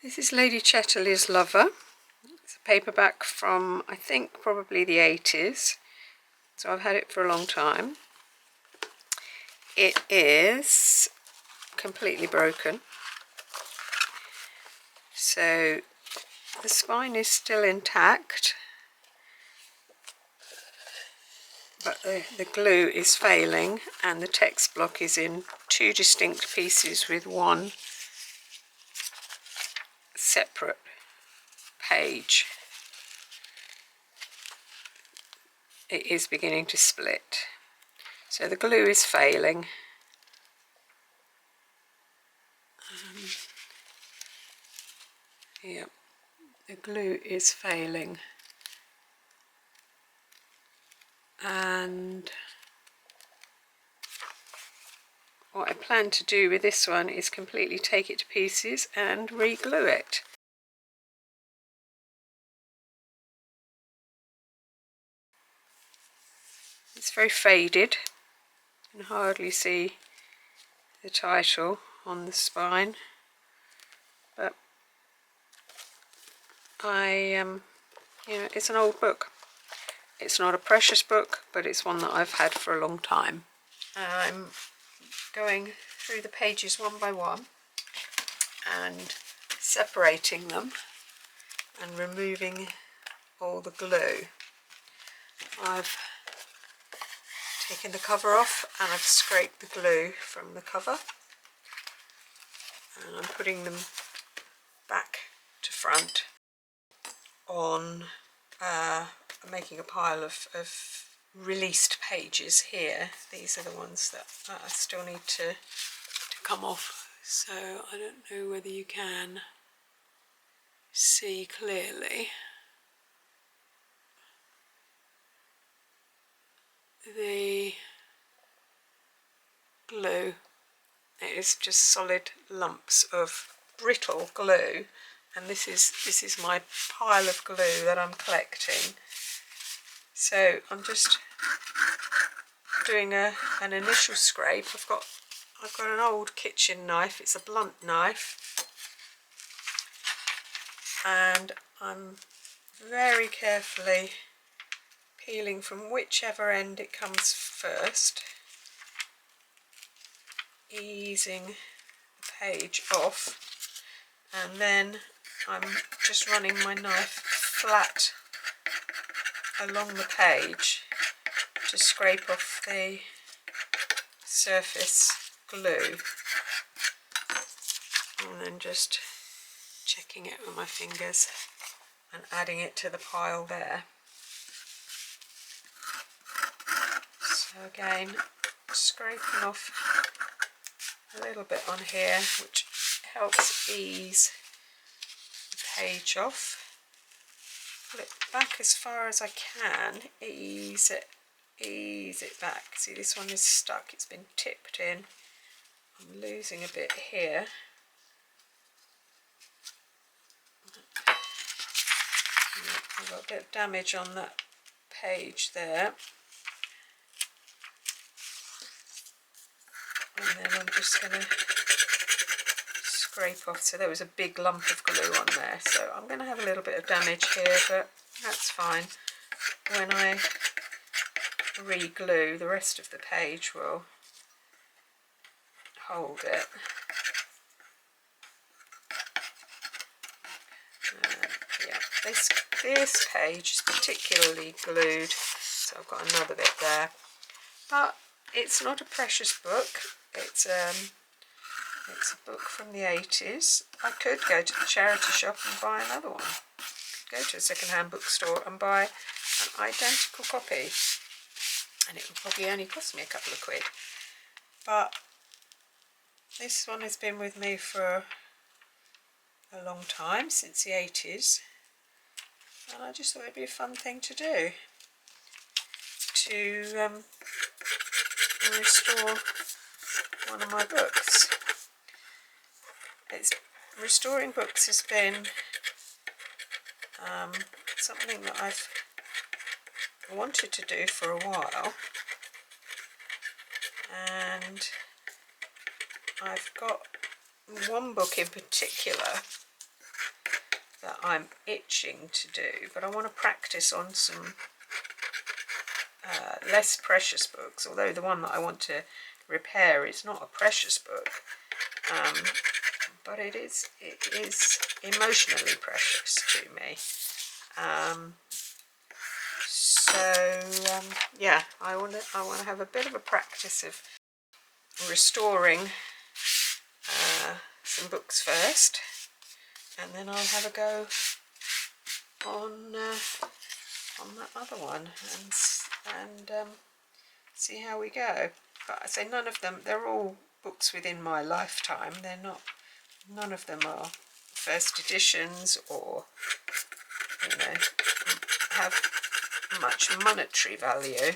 This is Lady Chatterley's Lover. It's a paperback from, I think, probably the 80s. So I've had it for a long time. It is completely broken. So the spine is still intact, but the glue is failing and the text block is in two distinct pieces with one separate page. It is beginning to split. So the glue is failing. Yeah, the glue is failing. And what I plan to do with this one is completely take it to pieces and re-glue it. It's very faded. You can hardly see the title on the spine, but it's an old book. It's not a precious book, but it's one that I've had for a long time. I'm going through the pages one by one and separating them and removing all the glue. I've taken the cover off and I've scraped the glue from the cover, and I'm putting them back to front on I'm making a pile of released pages here. These are the ones that I still need to come off, so I don't know whether you can see clearly. The glue, it is just solid lumps of brittle glue, and this is my pile of glue that I'm collecting. So I'm just doing an initial scrape. I've got an old kitchen knife. It's a blunt knife, and I'm very carefully peeling from whichever end it comes first, easing the page off, and then I'm just running my knife flat along the page to scrape off the surface glue, and then just checking it with my fingers and adding it to the pile there. So again, scraping off a little bit on here, which helps ease the page off. Pull it back as far as I can, ease it back. See, this one is stuck, it's been tipped in. I'm losing a bit here. I've got a bit of damage on that page there. And then I'm just going to scrape off. So there was a big lump of glue on there, so I'm going to have a little bit of damage here, but that's fine. When I re-glue, the rest of the page will hold it. Yeah, this page is particularly glued, so I've got another bit there. But it's not a precious book. It's a book from the 80s. I could go to the charity shop and buy another one. I could go to a second-hand bookstore and buy an identical copy, and it would probably only cost me a couple of quid. But this one has been with me for a long time, since the 80s, and I just thought it'd be a fun thing to do, to restore one of my books. Restoring books has been something that I've wanted to do for a while, and I've got one book in particular I'm itching to do, but I want to practice on some less precious books, although the one that I want to repair is not a precious book, but it is emotionally precious to me. Yeah, I want to have a bit of a practice of restoring some books first, and then I'll have a go on that other one and see how we go. But I say none of them, they're all books within my lifetime. They're not, none of them are first editions or, you know, have much monetary value,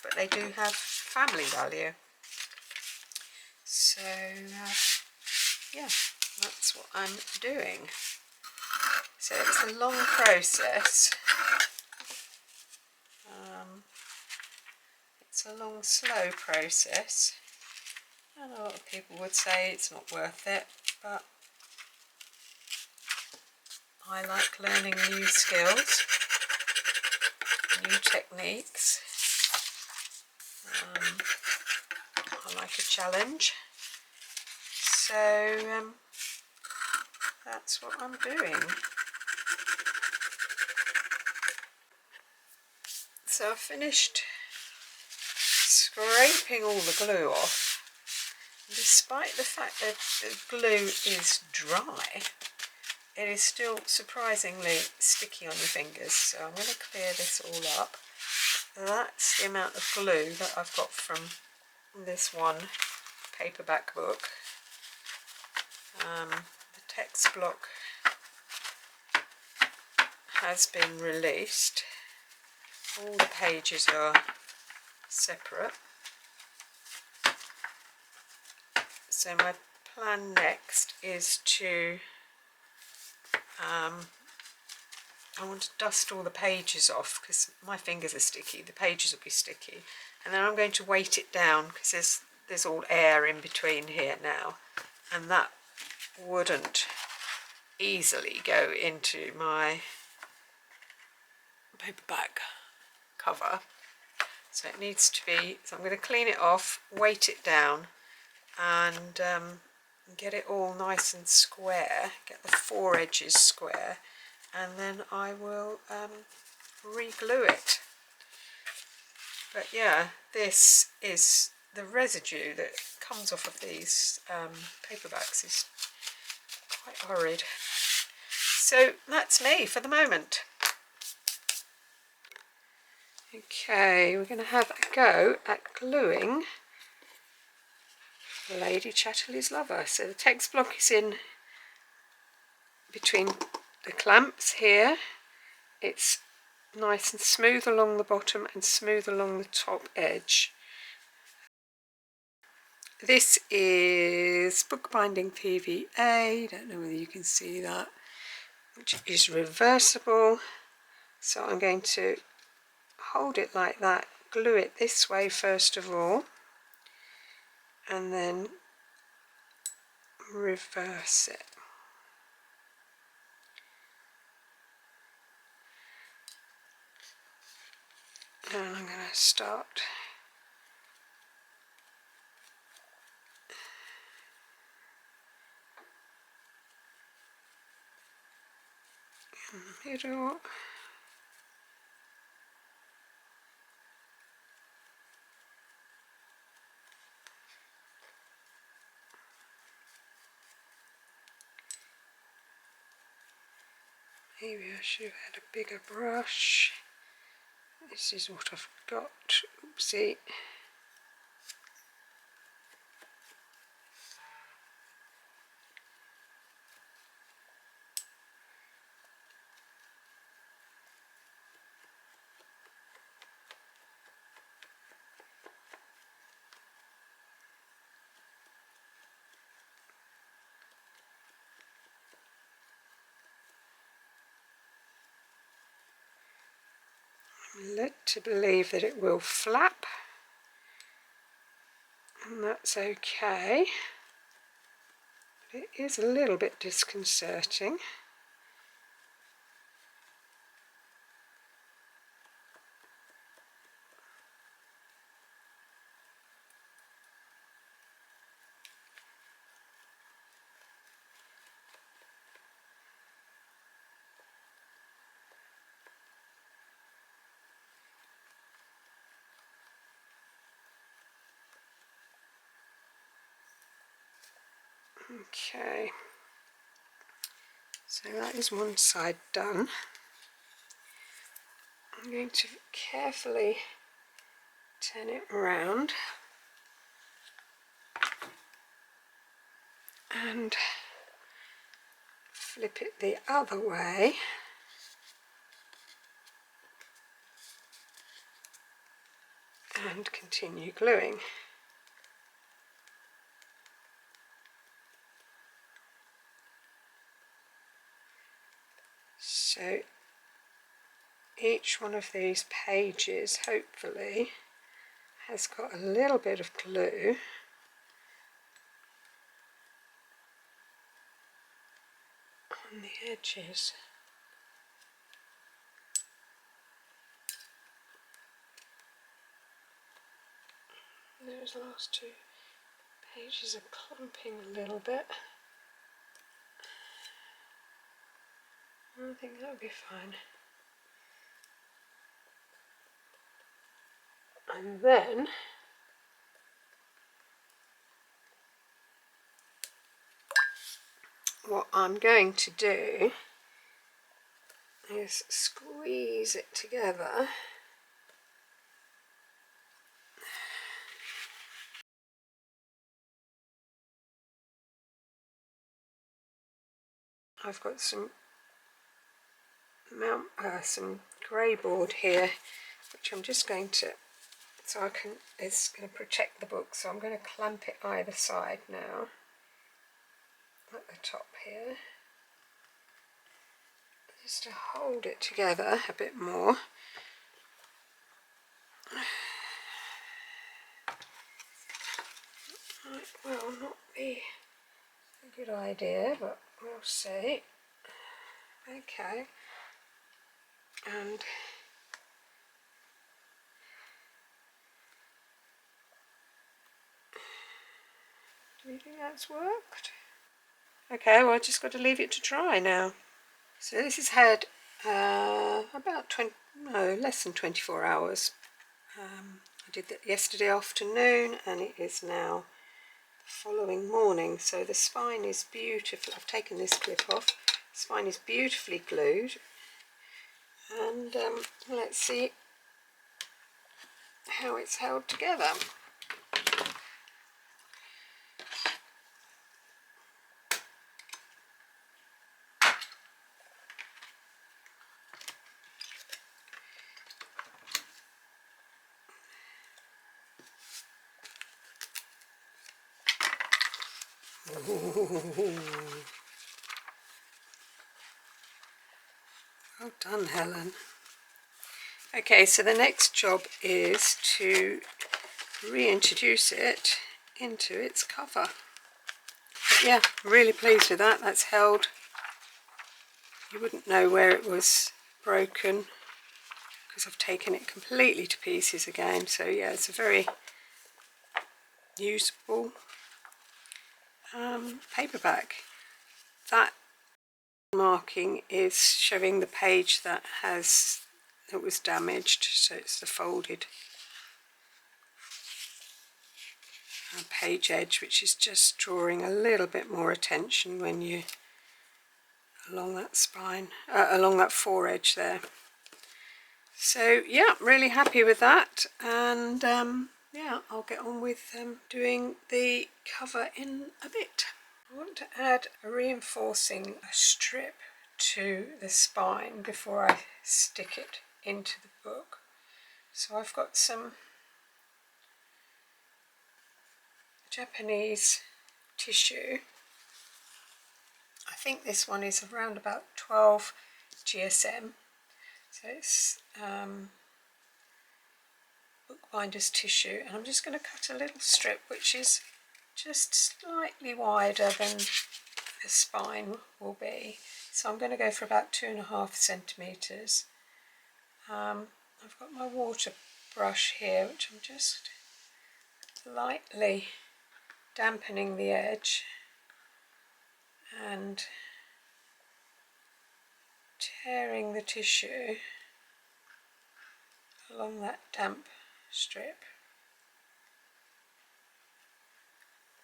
but they do have family value. So yeah, that's what I'm doing. So it's a long process. It's a long, slow process, and a lot of people would say it's not worth it, but I like learning new skills, new techniques. I like a challenge, so that's what I'm doing. So I finished scraping all the glue off. Despite the fact that the glue is dry, it is still surprisingly sticky on your fingers. So I'm going to clear this all up. That's the amount of glue that I've got from this one paperback book. The text block has been released. All the pages are separate. So my plan next is to I want to dust all the pages off because my fingers are sticky, the pages will be sticky, and then I'm going to weight it down because there's all air in between here now, and that wouldn't easily go into my paperback cover. So it needs to be, so I'm going to clean it off, weight it down, and get it all nice and square, get the four edges square, and then I will re-glue it. But yeah, this is the residue that comes off of these paperbacks is quite horrid. So that's me for the moment. Okay, we're going to have a go at gluing Lady Chatterley's Lover. So the text block is in between the clamps here. It's nice and smooth along the bottom and smooth along the top edge. This is bookbinding PVA, don't know whether you can see that, which is reversible. So I'm going to hold it like that, glue it this way first of all, and then reverse it. And I'm going to start in the middle. Maybe I should have had a bigger brush. This is what I've got. Oopsie. I'm led to believe that it will flap, and that's okay. It is a little bit disconcerting. Okay, so that is one side done. I'm going to carefully turn it around and flip it the other way, and continue gluing. So each one of these pages hopefully has got a little bit of glue on the edges. Those last two pages are clumping a little bit. I think that'll be fine. And then what I'm going to do is squeeze it together. I've got some grey board here, which I'm just going to, it's going to protect the book, so I'm going to clamp it either side now, at the top here, just to hold it together a bit more. Might well not be a good idea, but we'll see. Okay, and do you think that's worked? Okay, well, I've just got to leave it to dry now. So this has had about less than 24 hours. I did that yesterday afternoon, and it is now the following morning. So the spine is beautiful. I've taken this clip off. The spine is beautifully glued, and let's see how it's held together. Ooh. Well done, Helen. Okay, so the next job is to reintroduce it into its cover. But yeah, really pleased with that. That's held. You wouldn't know where it was broken because I've taken it completely to pieces again. So yeah, it's a very usable paperback. That marking is showing the page that was damaged, so it's the folded page edge, which is just drawing a little bit more attention when you along that spine, along that foredge there. So yeah, really happy with that, and yeah, I'll get on with doing the cover in a bit. I want to add a reinforcing strip to the spine before I stick it into the book. So I've got some Japanese tissue. I think this one is around about 12 GSM. So it's bookbinder's tissue, and I'm just going to cut a little strip which is just slightly wider than the spine will be. So I'm going to go for about 2.5 centimetres. I've got my water brush here, which I'm just lightly dampening the edge and tearing the tissue along that damp strip.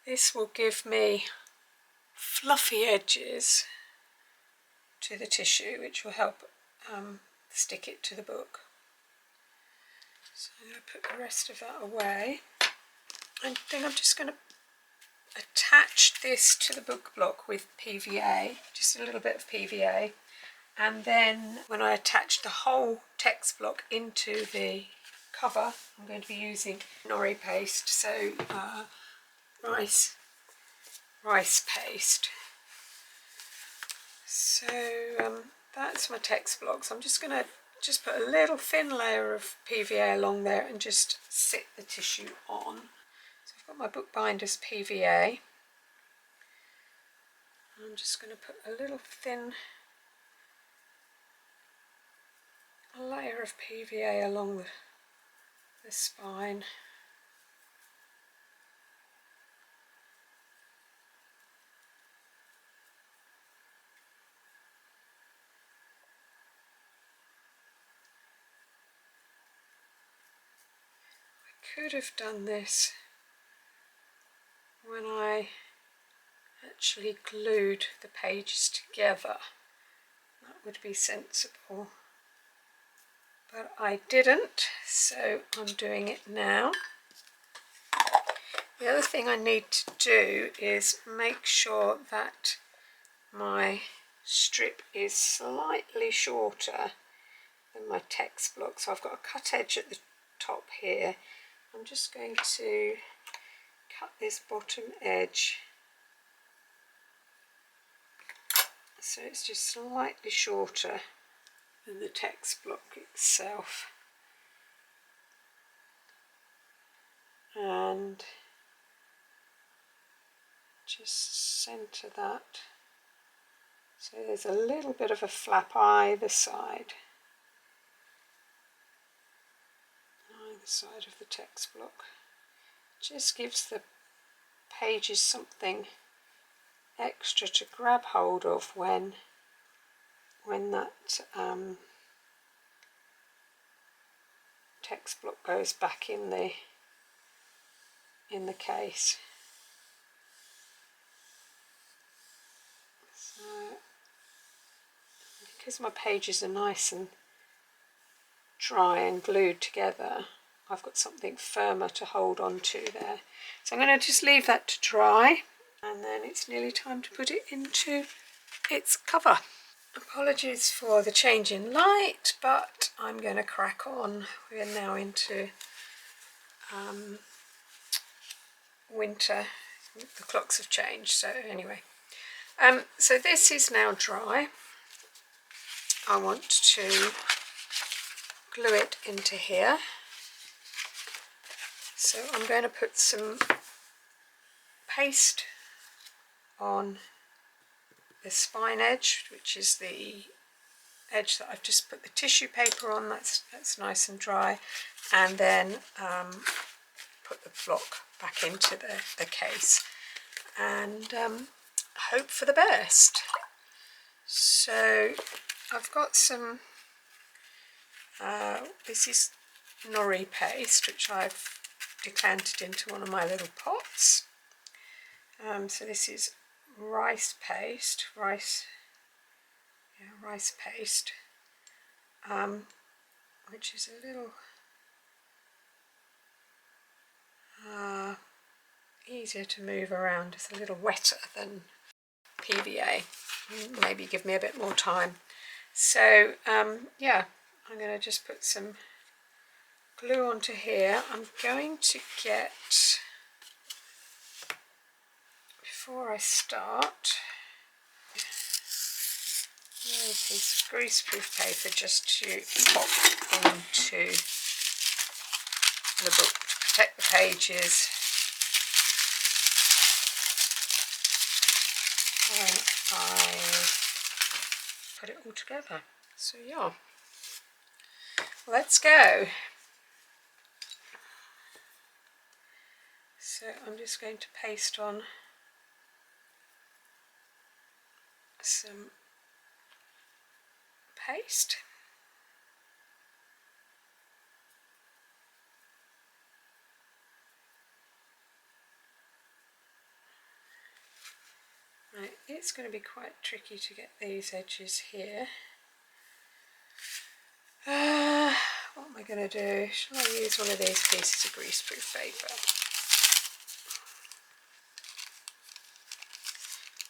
This will give me fluffy edges to the tissue, which will help stick it to the book. So I'm going to put the rest of that away. I think I'm just going to attach this to the book block with PVA, just a little bit of PVA, and then when I attach the whole text block into the cover, I'm going to be using nori paste, so rice paste. So that's my text block. So I'm just going to put a little thin layer of PVA along there and just sit the tissue on. So I've got my bookbinder's PVA. I'm just going to put a little thin layer of PVA along the spine. I could have done this when I actually glued the pages together. That would be sensible. But I didn't, so I'm doing it now. The other thing I need to do is make sure that my strip is slightly shorter than my text block. So I've got a cut edge at the top here. I'm just going to cut this bottom edge so it's just slightly shorter than the text block itself. And just centre that so there's a little bit of a flap either side of the text block. Just gives the pages something extra to grab hold of when that text block goes back in the case. So because my pages are nice and dry and glued together, I've got something firmer to hold on to there. So I'm going to just leave that to dry, and then it's nearly time to put it into its cover. Apologies for the change in light, but I'm going to crack on. We're now into winter. The clocks have changed, so anyway. So this is now dry. I want to glue it into here. So I'm going to put some paste on the spine edge, which is the edge that I've just put the tissue paper on. That's nice and dry, and then put the block back into the case and hope for the best. So I've got some this is nori paste, which I've decanted into one of my little pots. So this is rice paste, rice paste, which is a little easier to move around. It's a little wetter than PVA. Maybe give me a bit more time. So yeah, I'm going to just put some glue onto here. I'm going to get, before I start, a piece of greaseproof paper just to pop into the book to protect the pages when I put it all together. So yeah, let's go. So I'm just going to paste on some paste. Right, it's going to be quite tricky to get these edges here. What am I going to do? Shall I use one of these pieces of greaseproof paper?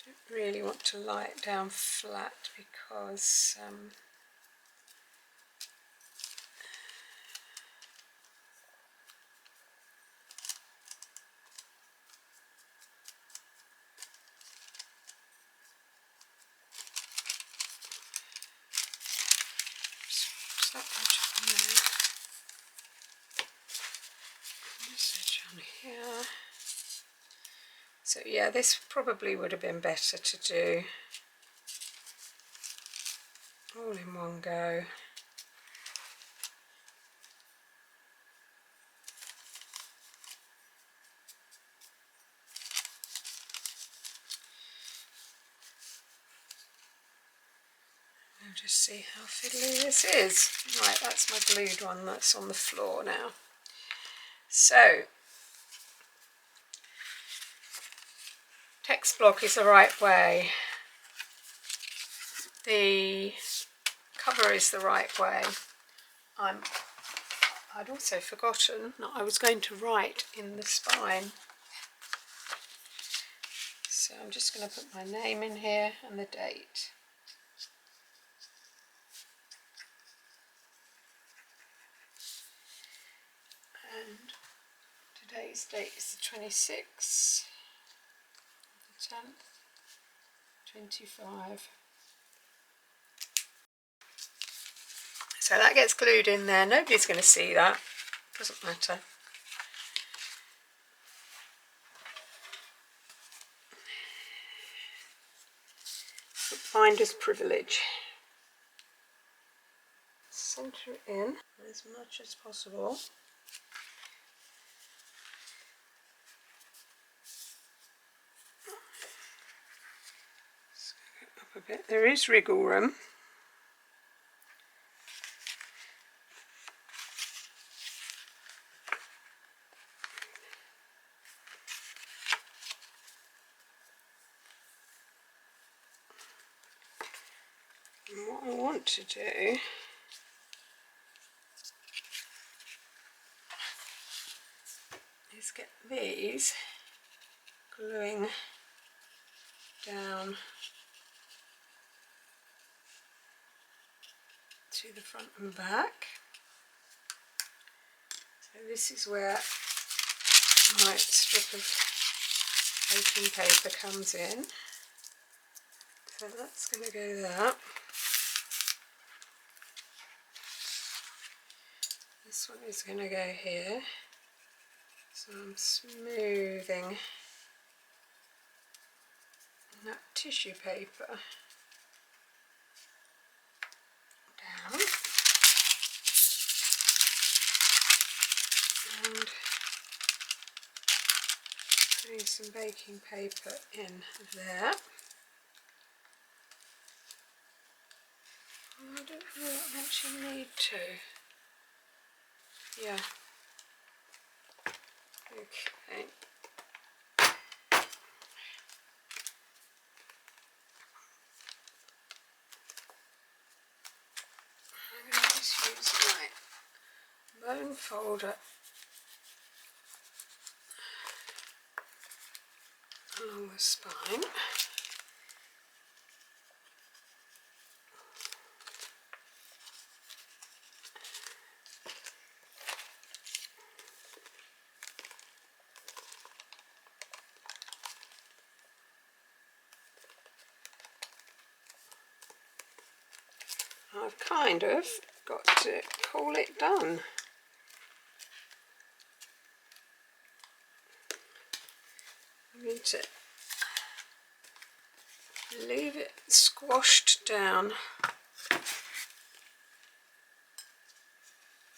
Don't really want to lie it down flat because that edge on there. This edge on here. So yeah, this probably would have been better to do all in one go. I'll just see how fiddly this is. Right, that's my glued one that's on the floor now. So, text block is the right way. The cover is the right way. I'd also forgotten that I was going to write in the spine. So I'm just going to put my name in here and the date. And today's date is the 26th, the 10th, 25. So that gets glued in there. Nobody's going to see that. Doesn't matter. Finder's privilege. Centre it in as much as possible. Up a bit. There is wriggle room. And what I want to do is get these gluing down to the front and back. So this is where my strip of baking paper comes in. So that's going to go there. This one is going to go here. So I'm smoothing that tissue paper down. And putting some baking paper in there. I don't know what I actually need to. Yeah. Okay. I'm going to just use my bone folder along the spine. I've kind of got to call it done. I need to leave it squashed down.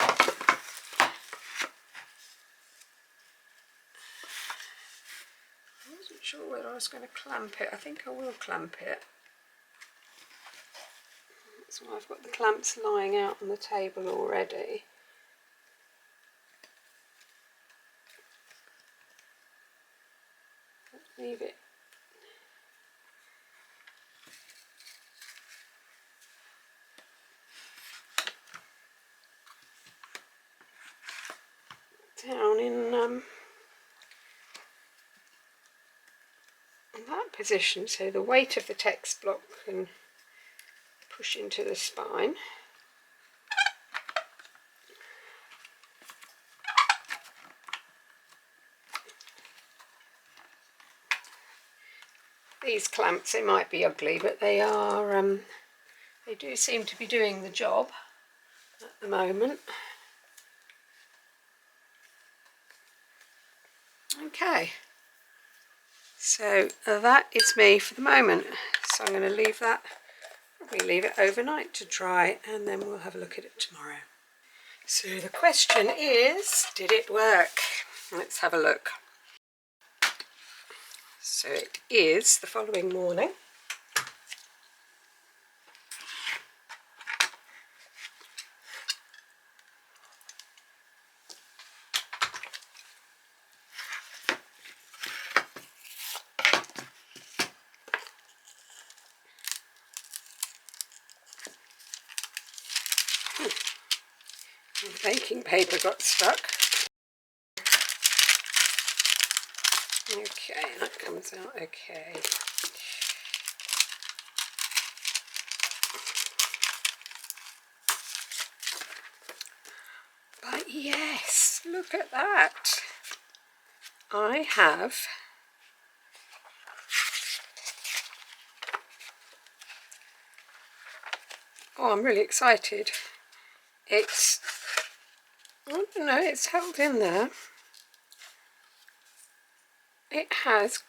I wasn't sure whether I was going to clamp it. I think I will clamp it. So I've got the clamps lying out on the table already. Leave it down in that position, so the weight of the text block can push into the spine. These clamps, they might be ugly, but they are, they do seem to be doing the job at the moment. Okay, so that is me for the moment. So I'm going to leave that, probably leave it overnight to dry, and then we'll have a look at it tomorrow. So the question is, did it work? Let's have a look. So it is the following morning. The baking paper got stuck. Okay, that comes out okay. But yes, look at that. I have I'm really excited. It's, I don't know, it's held in there. It has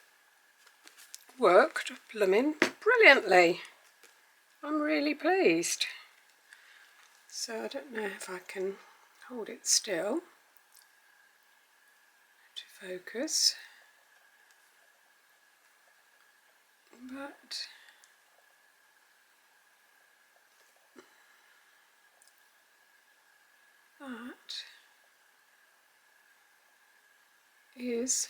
worked blooming brilliantly. I'm really pleased. So I don't know if I can hold it still to focus, but that is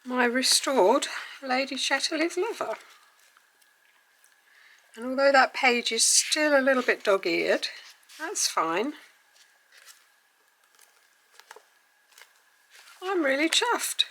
my restored Lady Chatterley's lover. And although that page is still a little bit dog-eared, that's fine. I'm really chuffed.